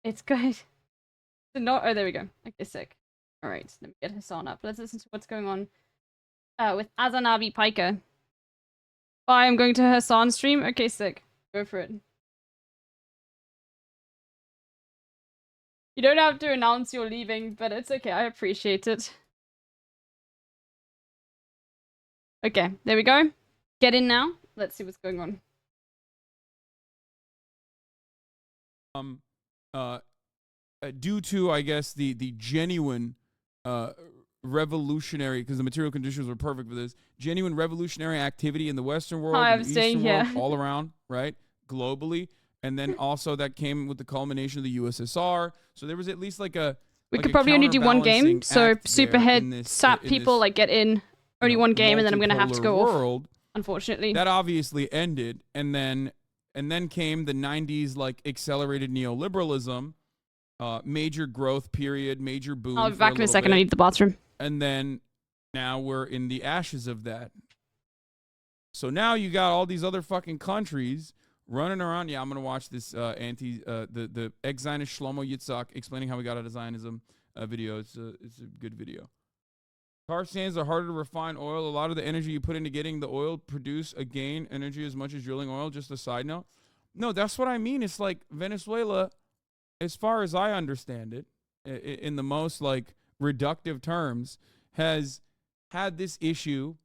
It's good. No, oh, there we go. Okay, sick. All right, let me get Hassan up. Let's listen to what's going on with Azanabi Piker. Oh, I am going to Hassan's stream? Okay, sick. Go for it. You don't have to announce you're leaving, but it's okay. I appreciate it. Okay, there we go. Get in now. Let's see what's going on. Due to, I guess, the genuine revolutionary, because the material conditions were perfect for this, genuine revolutionary activity in the Western world, Hi, and I'm the staying Eastern world, here. all around, right, globally, and then also that came with the culmination of the USSR. So there was at least like a we could probably only do one game, so Superhead sap people like get in only one game, and then I'm gonna have to go off. Unfortunately, that obviously ended, and then came the '90s like accelerated neoliberalism. Major growth period, major boom. I'll be back in a second. Bit. I need the bathroom. And then now we're in the ashes of that. So now you got all these other fucking countries running around. Yeah, I'm gonna watch this the ex-Zionist Shlomo Yitzhak explaining how we got out of Zionism video. It's a good video. Tar sands are harder to refine oil. A lot of the energy you put into getting the oil produce again energy as much as drilling oil. Just a side note. No, that's what I mean. It's like Venezuela, as far as I understand it, in the most like reductive terms, has had this issue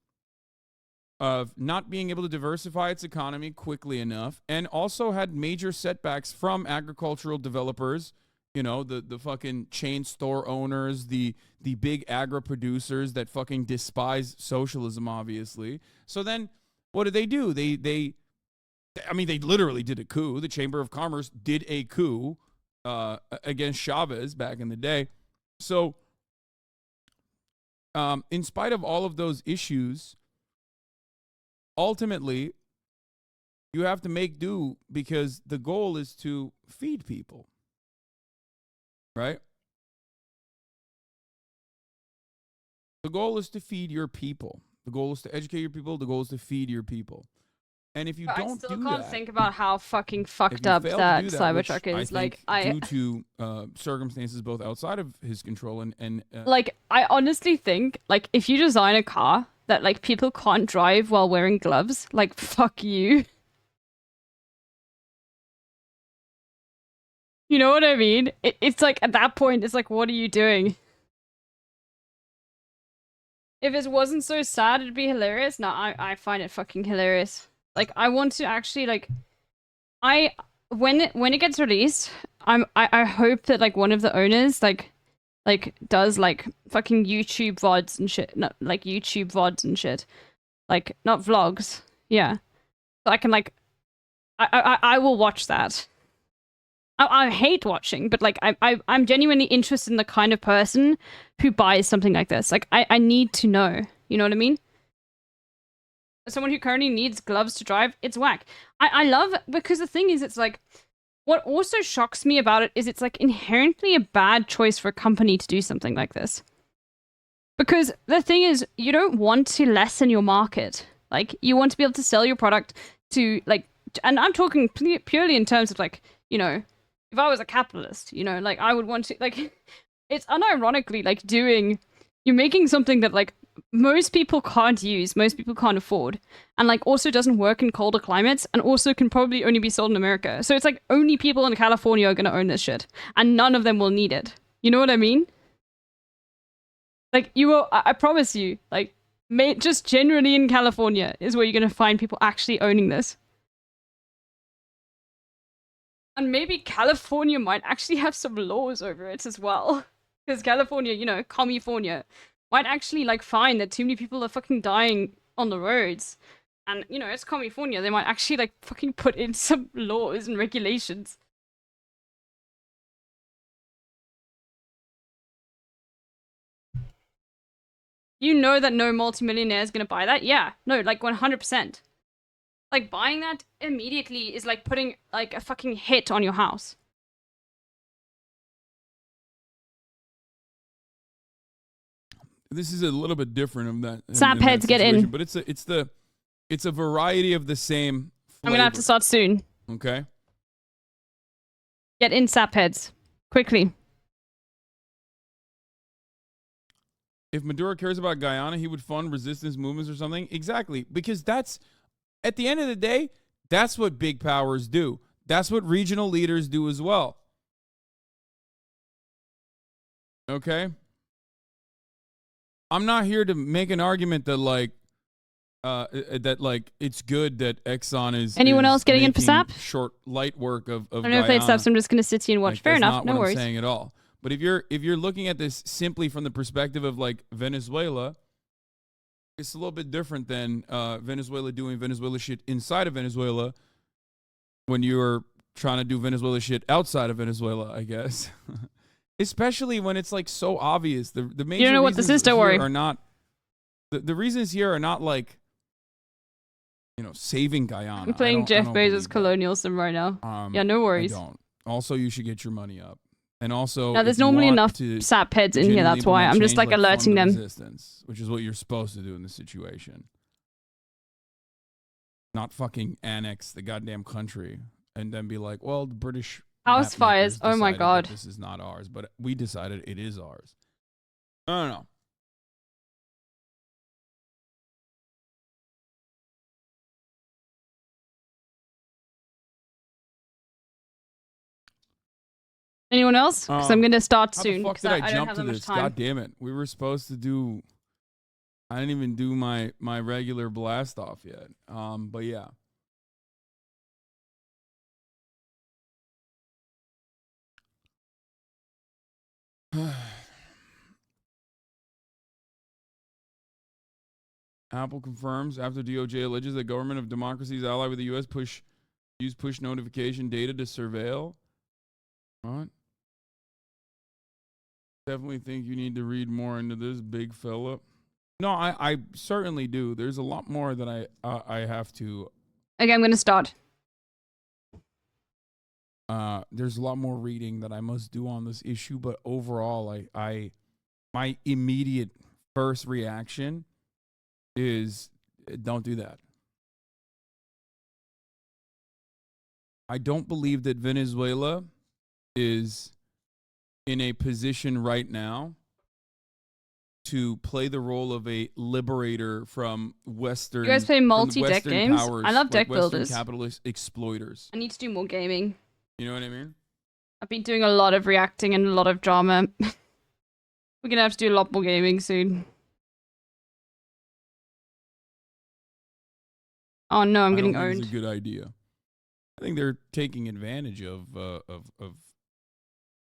of not being able to diversify its economy quickly enough, and also had major setbacks from agricultural developers, you know, the fucking chain store owners, the big agri producers that fucking despise socialism, obviously. So then what did they do? They literally did a coup. The Chamber of Commerce did a coup against Chavez back in the day. So in spite of all of those issues, ultimately you have to make do, because the goal is to feed people, right? The goal is to feed your people. The goal is to educate your people. The goal is to feed your people. And if you don't do that, I still can't think about how fucking fucked up that Cybertruck is. Due to circumstances both outside of his control and like, I honestly think, like, if you design a car that like people can't drive while wearing gloves, like, fuck you. You know what I mean? It's like, at that point, it's like, what are you doing? If it wasn't so sad, it'd be hilarious. No, I find it fucking hilarious. Like, I want to actually, like, when it gets released, I hope that, like, one of the owners, like does, like, fucking YouTube VODs and shit. Not, like, YouTube VODs and shit. Like, not vlogs. Yeah. So I can, like, I will watch that. I hate watching, but, like, I'm genuinely interested in the kind of person who buys something like this. Like, I need to know. You know what I mean? As someone who currently needs gloves to drive, it's whack. I love, because the thing is, it's like, what also shocks me about it is it's like inherently a bad choice for a company to do something like this. Because the thing is, you don't want to lessen your market. Like, you want to be able to sell your product to, like, and I'm talking purely in terms of, like, you know, if I was a capitalist, you know, like, I would want to, like, it's unironically, like, you're making something that, like, most people can't use, most people can't afford, and, like, also doesn't work in colder climates, and also can probably only be sold in America. So it's like, only people in California are gonna own this shit, and none of them will need it. You know what I mean? Like, you will, I promise you, like, just generally in California is where you're gonna find people actually owning this. And maybe California might actually have some laws over it as well. Because California, you know, California, might actually, like, find that too many people are fucking dying on the roads. And, you know, it's California. They might actually, like, fucking put in some laws and regulations. You know that no multimillionaire is gonna buy that? Yeah. No, like, 100%. Like, buying that immediately is like putting, like, a fucking hit on your house. this is a little bit different of that. Sapheads, get in. But it's a variety of the same flavor. I'm gonna have to start soon. Okay. Get in, sapheads. Quickly. If Maduro cares about Guyana, he would fund resistance movements or something. Exactly. Because that's, at the end of the day, that's what big powers do. That's what regional leaders do as well. Okay? I'm not here to make an argument that it's good that Exxon is Anyone else getting in for making SAP? short light work of I don't know if they SAP, so I'm just going to sit here and watch. Fair that's enough. not No what worries. I'm saying at all. But if you're looking at this simply from the perspective of like Venezuela, it's a little bit different than Venezuela doing Venezuela shit inside of Venezuela when you're trying to do Venezuela shit outside of Venezuela, I guess. Especially when it's like so obvious. The major You don't know what this is, don't worry. are not the reasons here are not like, you know, saving Guyana. I'm playing Jeff Bezos' Colonial Sim right now. Yeah, no worries. I don't. Also, you should get your money up. And also, now, there's normally enough SAP heads in here, that's why. I'm just like alerting them. Resistance, which is what you're supposed to do in this situation. Not fucking annex the goddamn country and then be like, well, the British house fires. Oh my god. This is not ours, but we decided it is ours. I don't know. Anyone else? Because I'm going to start soon. How the fuck did I jump to this? God damn it. We were supposed to do... I didn't even do my regular blast off yet. But yeah. Apple confirms after DOJ alleges that government of democracies allied with the U.S. use push notification data to surveil. What? Definitely think you need to read more into this, big fella. No, I certainly do. There's a lot more that I have to. Okay, I'm going to start. There's a lot more reading that I must do on this issue, but overall, my immediate first reaction is don't do that. I don't believe that Venezuela is in a position right now to play the role of a liberator from Western. You guys play multi-deck games? Powers, I love deck Western builders. Capitalist exploiters. I need to do more gaming. You know what I mean? I've been doing a lot of reacting and a lot of drama. We're going to have to do a lot more gaming soon. Oh no, I'm getting owned. It's a good idea. I think they're taking advantage of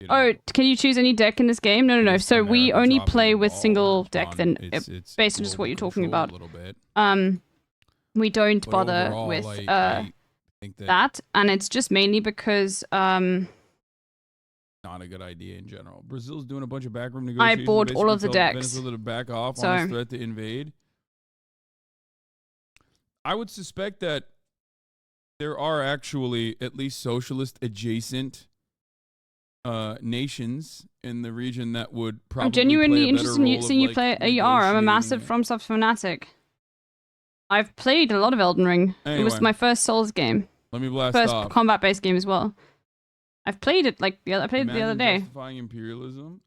you know, oh, can you choose any deck in this game? No. So we only play with single deck. Then it's based on just what you're talking about. A little bit. We don't bother overall, with I think that, and it's just mainly because not a good idea in general. Brazil's doing a bunch of backroom negotiations. I bought all of the decks. Venezuela to back off on this threat to invade. I would suspect that there are actually at least socialist adjacent nations in the region that would probably. I'm genuinely interested in seeing you play AR. I'm a massive FromSoft fanatic. I've played a lot of Elden Ring. Anyway, it was my first Souls game. Let me blast first off. Combat-based game as well. I've played it I played it the other day. Justifying imperialism.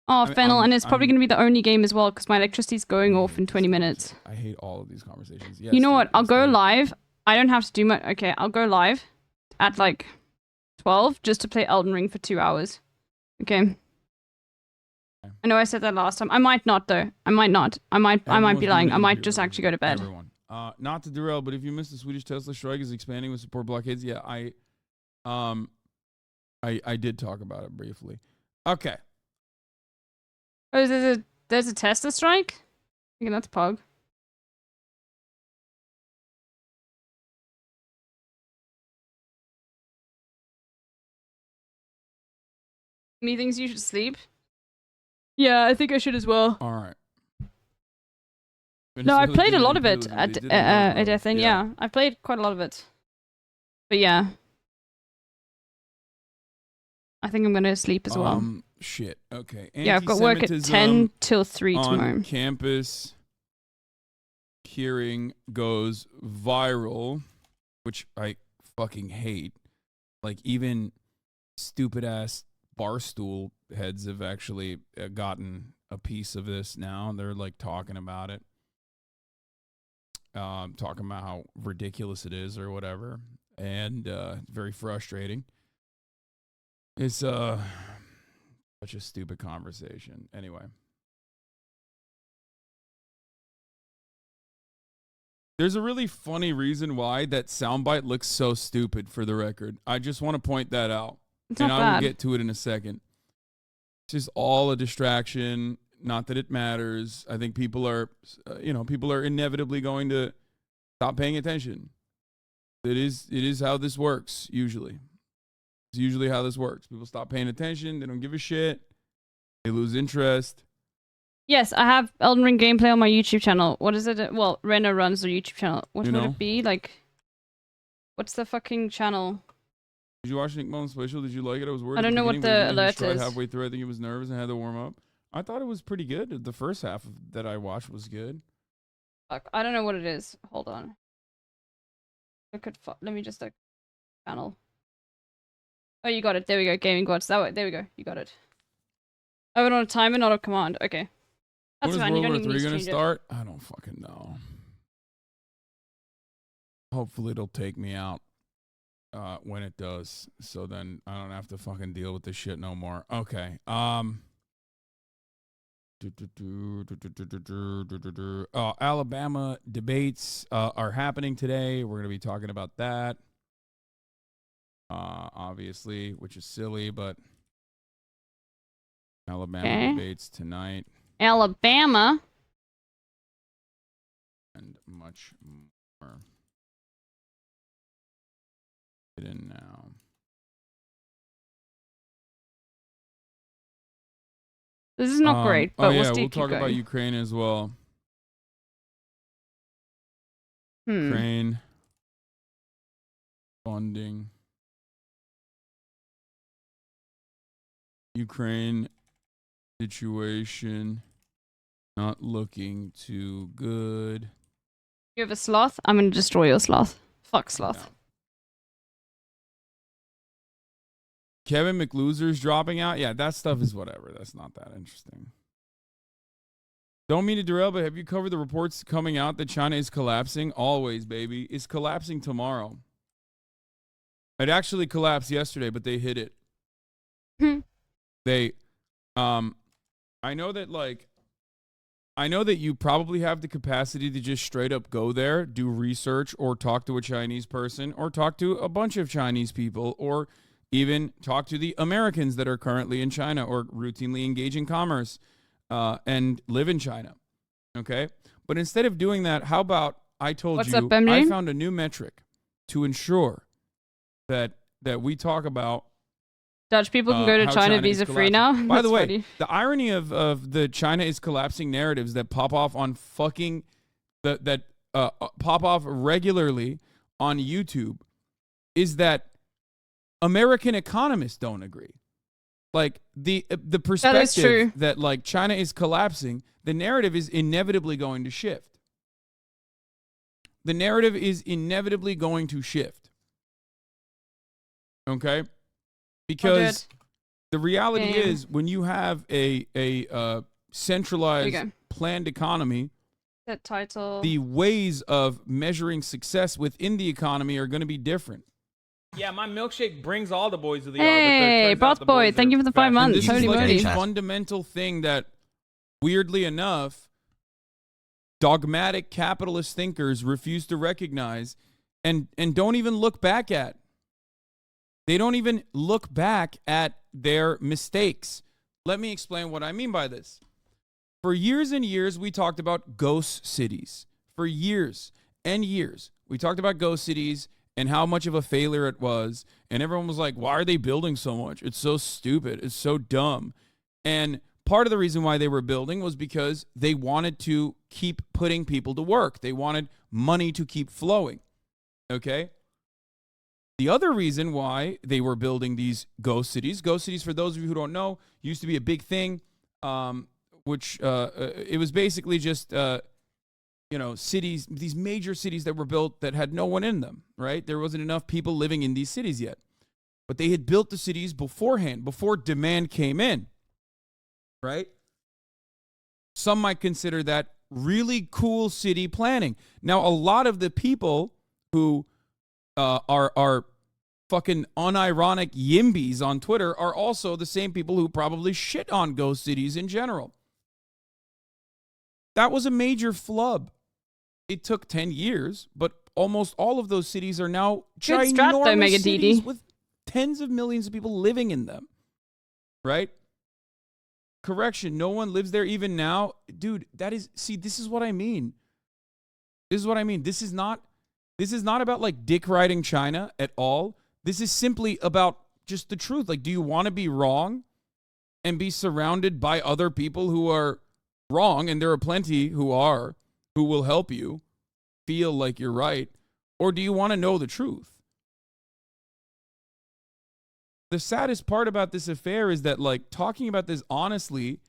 Oh, Fennel, and it's probably going to be the only game as well because my electricity's going off in 20 minutes. I hate all of these conversations. Yes, you know what? I'll go live. I don't have to do much. Okay, I'll go live at like 12 just to play Elden Ring for 2 hours. Okay. I know I said that last time. I might not though. I might not. I might be lying. I might just actually go to bed. Everyone. Not to derail, but if you missed the Swedish Tesla strike is expanding with support blockades, yeah, I did talk about it briefly. Okay. Oh, there's a Tesla strike? I think that's Pog. Me thinks you should sleep. Yeah, I think I should as well. All right. No, I played a lot of it at Ethan. Yeah, I played quite a lot of it. But yeah, I think I'm gonna sleep as well. Shit. Okay. Yeah, I've got work at 10 till 3 tomorrow. On campus hearing goes viral, which I fucking hate. Like even stupid ass Barstool heads have actually gotten a piece of this now. They're like talking about it. Talking about how ridiculous it is or whatever. And very frustrating. It's such a stupid conversation. Anyway. There's a really funny reason why that soundbite looks so stupid, for the record. I just want to point that out. It's and not I will bad. get to it in a second. It's just all a distraction. Not that it matters. I think people are inevitably going to stop paying attention. It is how this works, usually. It's usually how this works. People stop paying attention. They don't give a shit. They lose interest. Yes, I have Elden Ring gameplay on my YouTube channel. What is it? Well, Renner runs the YouTube channel. What would it be? Like, what's the fucking channel? Did you watch Nick Mullen's special? Did you like it? I was worried. I don't know what the alert is. Halfway through, I think he was nervous and had to warm up. I thought it was pretty good. The first half that I watched was good. Fuck, I don't know what it is. Hold on. Let me just channel. Oh, you got it. There we go. Gaming Gods. That way. There we go. You got it. Oh, it on a timer, not a command. Okay. That's fine. You don't even need to going to change it. start? I don't fucking know. Hopefully it'll take me out when it does, so then I don't have to fucking deal with this shit no more. Okay. Alabama debates are happening today. We're going to be talking about that. Obviously, which is silly, but Alabama debates tonight. Alabama. And much more. Get in now. This is not great, but we'll talk about Ukraine as well. Ukraine funding. Ukraine situation not looking too good. You have a sloth? I'm gonna destroy your sloth. Fuck sloth. No. Kevin McLoser's dropping out? Yeah, that stuff is whatever. That's not that interesting. Don't mean to derail, but have you covered the reports coming out that China is collapsing? Always, baby. It's collapsing tomorrow. It actually collapsed yesterday, but they hid it. They, I know that you probably have the capacity to just straight up go there, do research, or talk to a Chinese person, or talk to a bunch of Chinese people, or even talk to the Americans that are currently in China or routinely engage in commerce and live in China. Okay? But instead of doing that, how about I told you I found a new metric to ensure that we talk about Dutch people can go to China visa-free now. By the way, the irony of the China is collapsing narratives that pop off on fucking that pop off regularly on YouTube is that American economists don't agree. Like the perspective that like China is collapsing, the narrative is inevitably going to shift. The narrative is inevitably going to shift. Okay? Because the reality is when you have a centralized planned economy, that title, the ways of measuring success within the economy are going to be different. Yeah, my milkshake brings all the boys to the Hey, Broth Boy, thank you for the 5 months. This is like a fundamental thing that, weirdly enough, dogmatic capitalist thinkers refuse to recognize and don't even look back at. They don't even look back at their mistakes. Let me explain what I mean by this. For years and years, we talked about ghost cities. For years and years, we talked about ghost cities and how much of a failure it was. And everyone was like, why are they building so much? It's so stupid. It's so dumb. And part of the reason why they were building was because they wanted to keep putting people to work. They wanted money to keep flowing. Okay? The other reason why they were building these ghost cities, for those of you who don't know, used to be a big thing, which it was basically just, cities, these major cities that were built that had no one in them, right? There wasn't enough people living in these cities yet. But they had built the cities beforehand, before demand came in, right? Some might consider that really cool city planning. Now, a lot of the people who are fucking unironic yimbies on Twitter are also the same people who probably shit on ghost cities in general. That was a major flub. It took 10 years, but almost all of those cities are now Good strat, though, ginormous Mega cities DD. with tens of millions of people living in them, right? Correction, no one lives there even now. Dude, this is what I mean. This is what I mean. This is not about like dick riding China at all. This is simply about just the truth. Like, do you want to be wrong and be surrounded by other people who are wrong? And there are plenty who will help you feel like you're right. Or do you want to know the truth? The saddest part about this affair is that, like, talking about this honestly,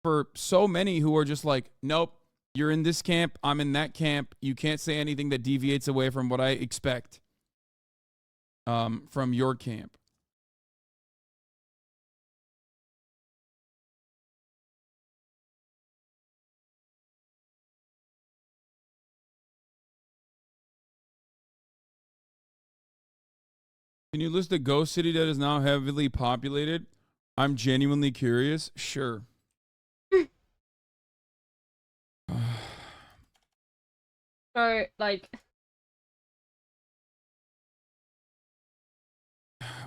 for so many who are just like, nope, you're in this camp, I'm in that camp, you can't say anything that deviates away from what I expect from your camp. Can you list a ghost city that is now heavily populated? I'm genuinely curious. Sure. So, like,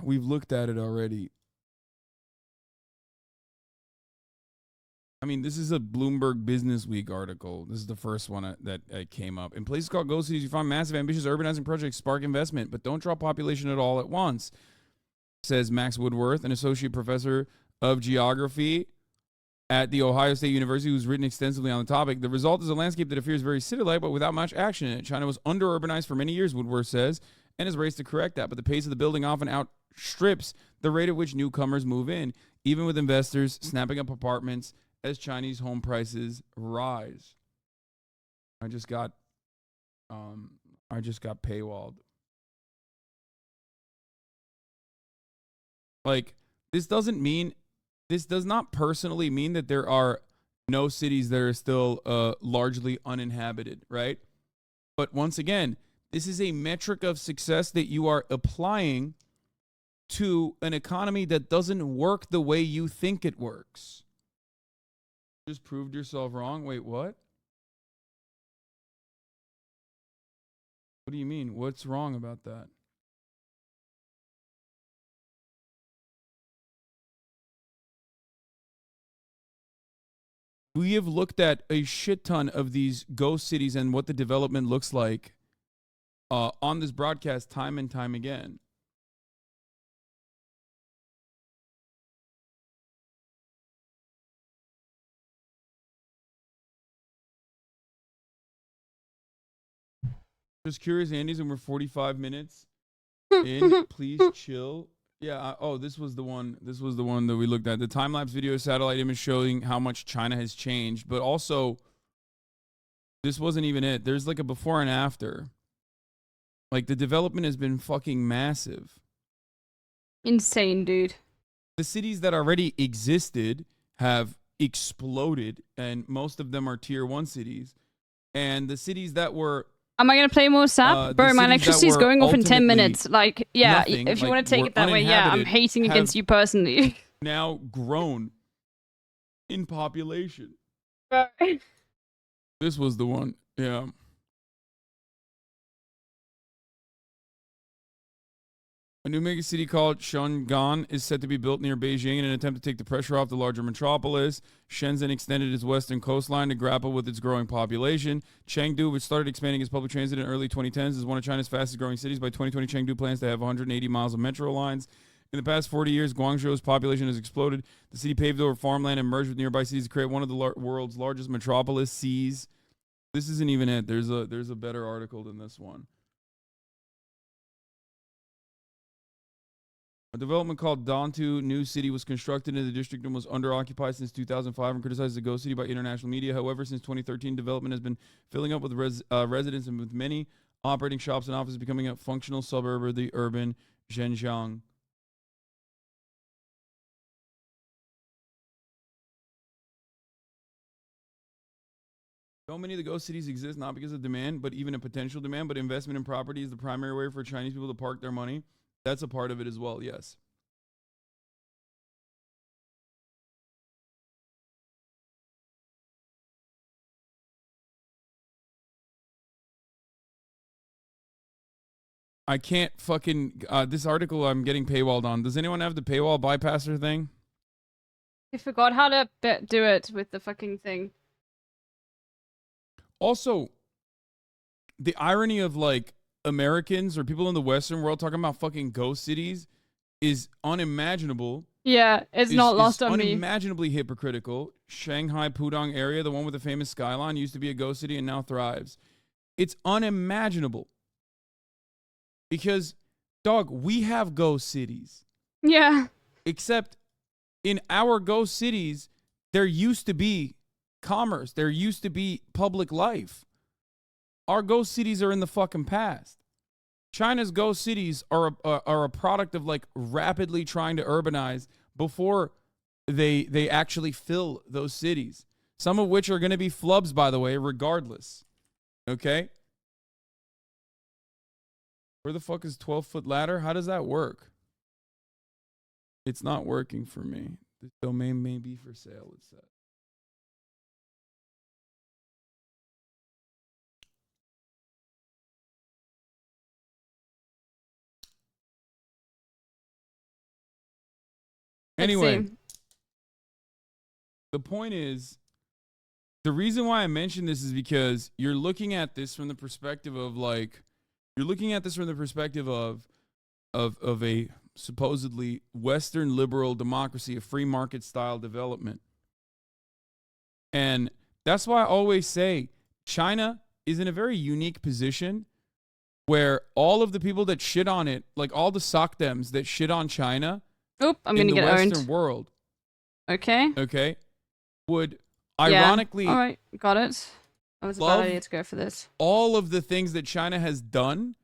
we've looked at it already. I mean, this is a Bloomberg Business Week article. This is the first one that came up. In places called ghost cities, you find massive, ambitious urbanizing projects spark investment, but don't draw population at all at once, says Max Woodworth, an associate professor of geography at The Ohio State University, who's written extensively on the topic. The result is a landscape that appears very city-like, but without much action in it. China was under-urbanized for many years, Woodworth says, and has raced to correct that, but the pace of the building often outstrips the rate at which newcomers move in, even with investors snapping up apartments as Chinese home prices rise. I just got paywalled. Like, this does not personally mean that there are no cities that are still largely uninhabited, right? But once again, this is a metric of success that you are applying to an economy that doesn't work the way you think it works. Just proved yourself wrong? Wait, what? What do you mean? What's wrong about that? We have looked at a shit ton of these ghost cities and what the development looks like on this broadcast time and time again. Just curious, Andy's, and we're 45 minutes in. Please chill. Yeah. This was the one. This was the one that we looked at. The time-lapse video satellite image showing how much China has changed. But also, this wasn't even it. There's like a before and after. Like, the development has been fucking massive. insane, dude. The cities that already existed have exploded, and most of them are tier 1 cities. And the cities that were... Am I going to play more SAP? Bro, my electricity is going off in 10 minutes. Like, yeah, nothing, if you like, want to take were it that way, yeah, I'm uninhabited, hating have against you personally. now grown in population. Bro. This was the one. Yeah. A new megacity called Shangan is set to be built near Beijing in an attempt to take the pressure off the larger metropolis. Shenzhen extended its western coastline to grapple with its growing population. Chengdu, which started expanding its public transit in early 2010s, is one of China's fastest growing cities. By 2020, Chengdu plans to have 180 miles of metro lines. In the past 40 years, Guangzhou's population has exploded. The city paved over farmland and merged with nearby cities to create one of the world's largest metropolises. This isn't even it. There's a better article than this one. A development called Dantu New City was constructed in the district and was underoccupied since 2005 and criticized as a ghost city by international media. However, since 2013, development has been filling up with residents and with many operating shops and offices becoming a functional suburb of the urban Zhenjiang So many of the ghost cities exist not because of demand, but even a potential demand, but investment in property is the primary way for Chinese people to park their money. That's a part of it as well, yes. I can't fucking this article I'm getting paywalled on. Does anyone have the paywall bypasser thing? I forgot how to do it with the fucking thing. Also, the irony of like Americans or people in the Western world talking about fucking ghost cities is unimaginable. Yeah, it's not lost on me. Unimaginably hypocritical. Shanghai Pudong area, the one with the famous skyline, used to be a ghost city and now thrives. It's unimaginable. Because, dog, we have ghost cities. Yeah. Except in our ghost cities, there used to be commerce. There used to be public life. Our ghost cities are in the fucking past. China's ghost cities are a product of like rapidly trying to urbanize before they actually fill those cities. Some of which are going to be flubs, by the way, regardless. Okay? Where the fuck is 12-foot ladder? How does that work? It's not working for me. The domain may be for sale, it says. Anyway, the point is, the reason why I mention this is because you're looking at this from the perspective of like, of a supposedly Western liberal democracy, a free market style development. And that's why I always say China is in a very unique position where all of the people that shit on it, like all the sockdems that shit on China, I'm gonna get owned. In the Western world. Okay. Would ironically. All right, got it. That was a bad idea to go for this. All of the things that China has done,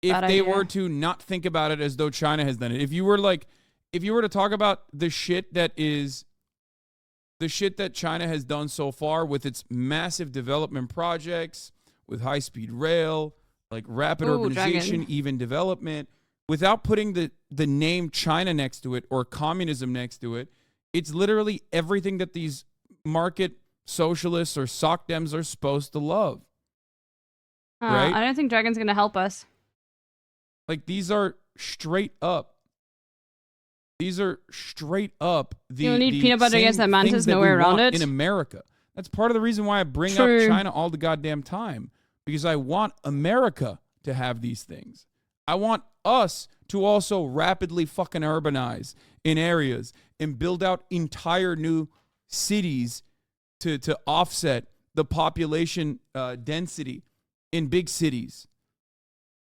if they were to not think about it as though China has done it. If you were to talk about the shit that China has done so far with its massive development projects, with high-speed rail, like rapid urbanization, even development, without putting the name China next to it or communism next to it, it's literally everything that these market socialists or sockdems are supposed to love. Right? I don't think Dragon's going to help us. Like, these are straight up. You'll need peanut butter against that mantis, no way around it. In America. That's part of the reason why I bring up China all the goddamn time. Because I want America to have these things. I want us to also rapidly fucking urbanize in areas and build out entire new cities to offset the population density in big cities.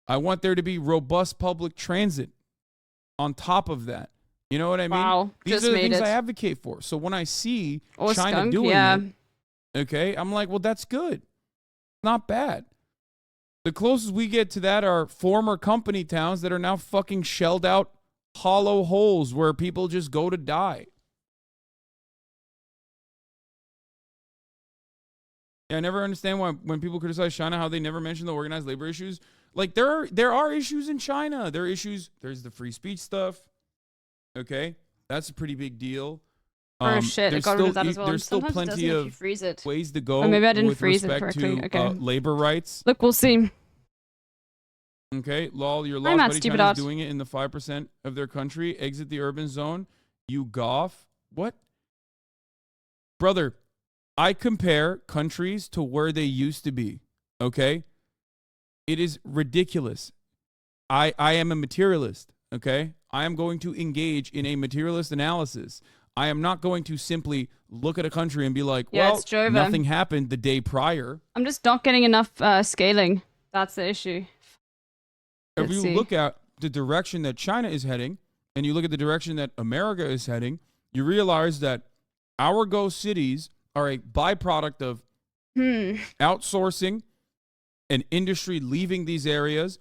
I want there to be robust public transit on top of that. You know what I mean? Wow, these are the things I advocate for. So when I see China doing it, okay, I'm like, well, that's good. Not bad. The closest we get to that are former company towns that are now fucking shelled out hollow holes where people just go to die. Yeah, I never understand why when people criticize China, how they never mention the organized labor issues. Like, there are issues in China. There are issues. There's the free speech stuff. Okay? That's a pretty big deal. Shit, I got rid of that as well. There's still plenty of ways to go maybe I didn't with freeze it respect correctly. to labor rights. Look, we'll see. Okay, lol, your lost buddy China's doing it in the 5% of their country. Exit the urban zone. You goff. What? Brother, I compare countries to where they used to be. Okay? It is ridiculous. I am a materialist. Okay? I am going to engage in a materialist analysis. I am not going to simply look at a country and be like, well, nothing happened the day prior. I'm just not getting enough scaling. That's the issue. If you look at the direction that China is heading, and you look at the direction that America is heading, you realize that our ghost cities are a byproduct of outsourcing and industry leaving these areas,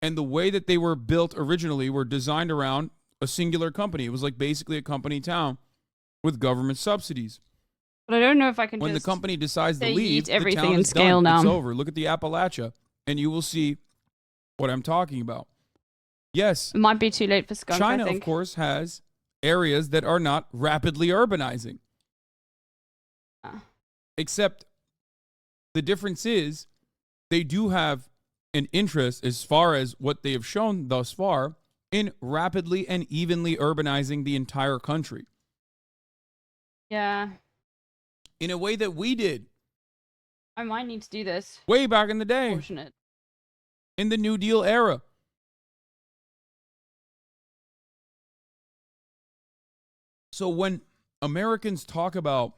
and the way that they were built originally were designed around a singular company. It was like basically a company town with government subsidies. But I don't know if I can When the just company decides to say leave, eat everything the town in is scale done. now. It's over. Look at the Appalachia, and you will see what I'm talking about. Yes, It might be too late for skunk, China, I think. of course, has areas that are not rapidly urbanizing. Except the difference is they do have an interest, as far as what they have shown thus far, in rapidly and evenly urbanizing the entire country. Yeah. In a way that we did I might need to do this. way back in the day, Fortunate. in the New Deal era. So when Americans talk about,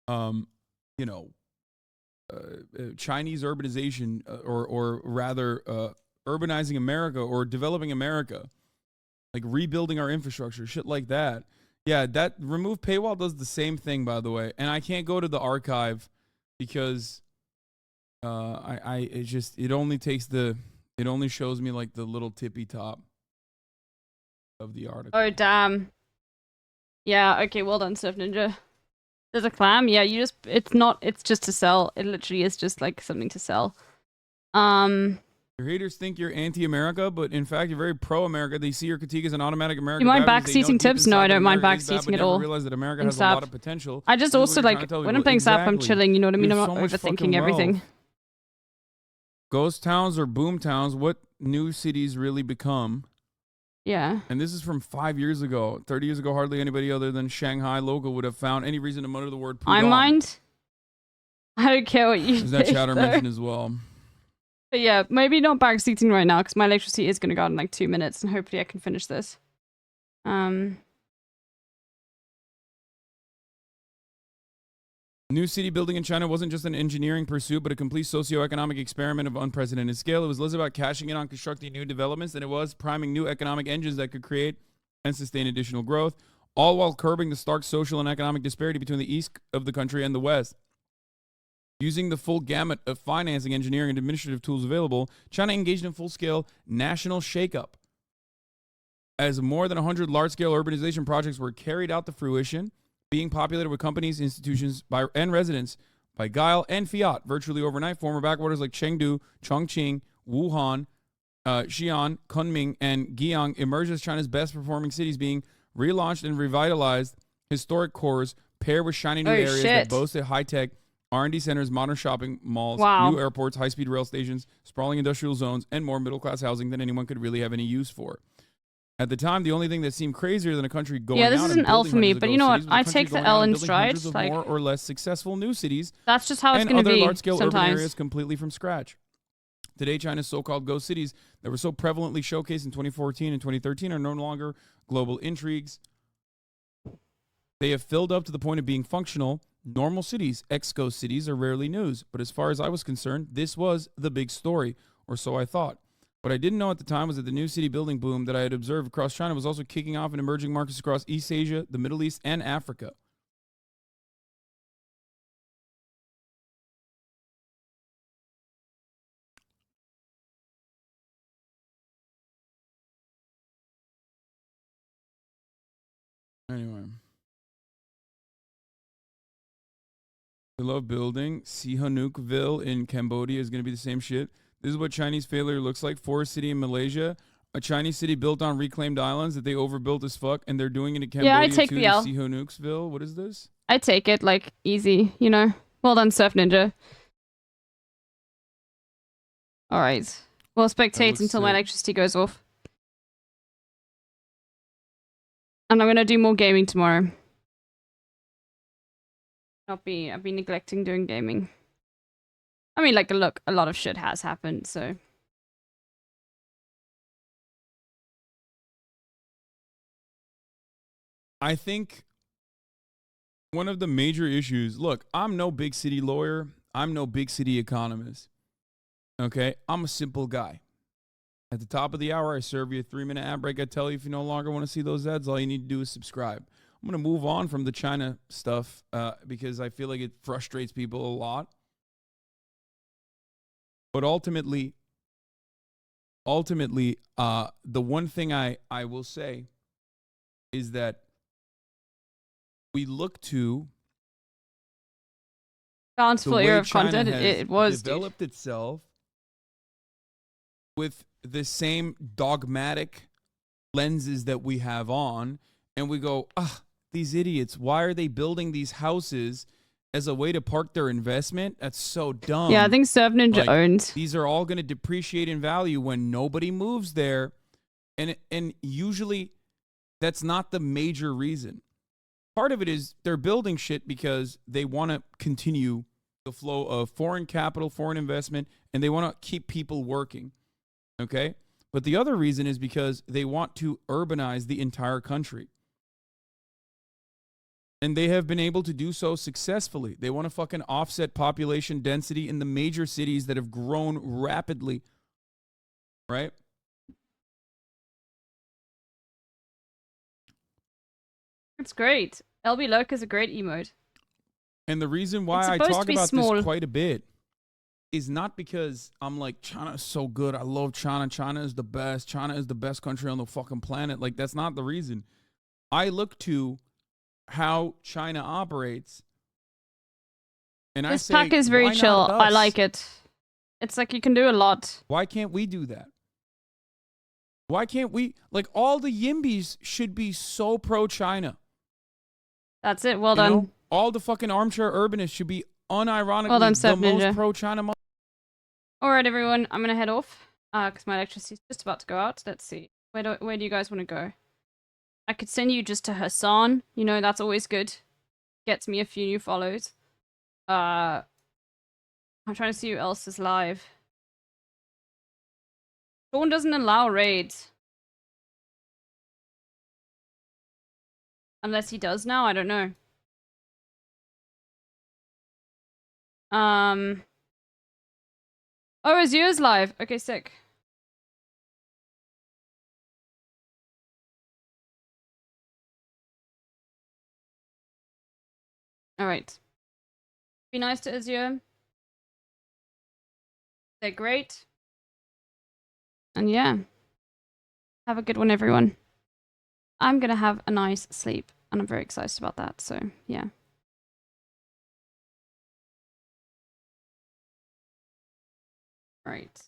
you know, Chinese urbanization, or rather urbanizing America or developing America, like rebuilding our infrastructure, shit like that. Yeah, that remove paywall does the same thing, by the way. And I can't go to the archive because it only shows me like the little tippy top of the article. Oh, damn. Yeah, okay, well done, Surf Ninja. There's a clam? Yeah, it's just to sell. It literally is just like something to sell. Your haters think you're anti-America, but in fact, you're very pro-America. They see your critique as an automatic American. You mind backseating tips? No, I don't mind backseating at all. Realize that America In has a SAP. lot of potential. I just also like, when I'm playing SAP, I'm chilling, you know what I mean? I'm not overthinking everything. Ghost towns or boom towns, what new cities really become? Yeah. And this is from 5 years ago. 30 years ago, hardly anybody other than Shanghai local would have found any reason to mutter the word pudong. I mind. I don't care what you Is that think, chatter though. mentioned as well? But yeah, maybe not backseating right now, because my electricity is going to go out in like 2 minutes, and hopefully I can finish this. New city building in China wasn't just an engineering pursuit, but a complete socioeconomic experiment of unprecedented scale. It was less about cashing in on constructing new developments than it was priming new economic engines that could create and sustain additional growth, all while curbing the stark social and economic disparity between the east of the country and the west. Using the full gamut of financing, engineering, and administrative tools available, China engaged in full-scale national shakeup. As more than 100 large-scale urbanization projects were carried out to fruition, being populated with companies, institutions, and residents by guile and fiat virtually overnight, former backwaters like Chengdu, Chongqing, Wuhan, Xi'an, Kunming, and Guiyang emerged as China's best-performing cities, being relaunched and revitalized historic cores paired with shiny new areas that boasted high-tech R&D centers, modern shopping malls, new airports, high-speed rail stations, sprawling industrial zones, and more middle-class housing than anyone could really have any use for. At the time, the only thing that seemed crazier than a country going out and building an L for me, but you know what? I take the L in stride. Like, more or less successful new cities. That's just how it's going to be. And other large-scale urban areas completely from scratch. Today, China's so-called ghost cities that were so prevalently showcased in 2014 and 2013 are no longer global intrigues. They have filled up to the point of being functional, normal cities. Ex-ghost cities are rarely news, but as far as I was concerned, this was the big story, or so I thought. What I didn't know at the time was that the new city building boom that I had observed across China was also kicking off in emerging markets across East Asia, the Middle East, and Africa. Anyway. I love building. Sihanoukville in Cambodia is going to be the same shit. This is what Chinese failure looks like. Forest City in Malaysia. A Chinese city built on reclaimed islands that they overbuilt as fuck, and they're doing it in Cambodia I take too. the L. Sihanoukville. What is this? I take it, like, easy, you know? Well done, Surf Ninja. Alright. Well, spectate until my electricity goes off. And I'm gonna do more gaming tomorrow. I've been neglecting doing gaming. I mean, like, look, a lot of shit has happened, so... I think one of the major issues, look, I'm no big city lawyer. I'm no big city economist. Okay? I'm a simple guy. At the top of the hour, I serve you a 3-minute ad break. I tell you if you no longer want to see those ads, all you need to do is subscribe. I'm going to move on from the China stuff because I feel like it frustrates people a lot. But ultimately, the one thing I will say is that we look to the Bountiful era way of China content. has It was, dude. developed itself with the same dogmatic lenses that we have on, and we go, these idiots, why are they building these houses as a way to park their investment? That's so dumb. Yeah, I think Surf Ninja Like, owns. these are all going to depreciate in value when nobody moves there, and usually that's not the major reason. Part of it is they're building shit because they want to continue the flow of foreign capital, foreign investment, and they want to keep people working. Okay? But the other reason is because they want to urbanize the entire country. And they have been able to do so successfully. They want to fucking offset population density in the major cities that have grown rapidly. Right? It's great. LB Lurk is a great emote. And the reason why It's I supposed talk to be about small. this quite a bit is not because I'm like, China is so good. I love China. China is the best. China is the best country on the fucking planet. Like, that's not the reason. I look to how China operates, and I This say, pack is very why not chill. I us? like it. It's like you can do a lot. Why can't we do that? Why can't we? Like, all the Yimbys should be so pro-China. That's it. Well You done. know? All the fucking armchair urbanists should be unironically Well done, the Surf most Ninja. pro-China. Alright, everyone. I'm gonna head off. Because my electricity's just about to go out. Let's see. Where do you guys want to go? I could send you just to Hassan. You know, that's always good. Gets me a few new follows. I'm trying to see who else is live. Sean doesn't allow raids. Unless he does now, I don't know. Oh, Azure's live. Okay, sick. Alright. Be nice to Azure. They're great. And yeah. Have a good one, everyone. I'm gonna have a nice sleep. And I'm very excited about that, so yeah. Right.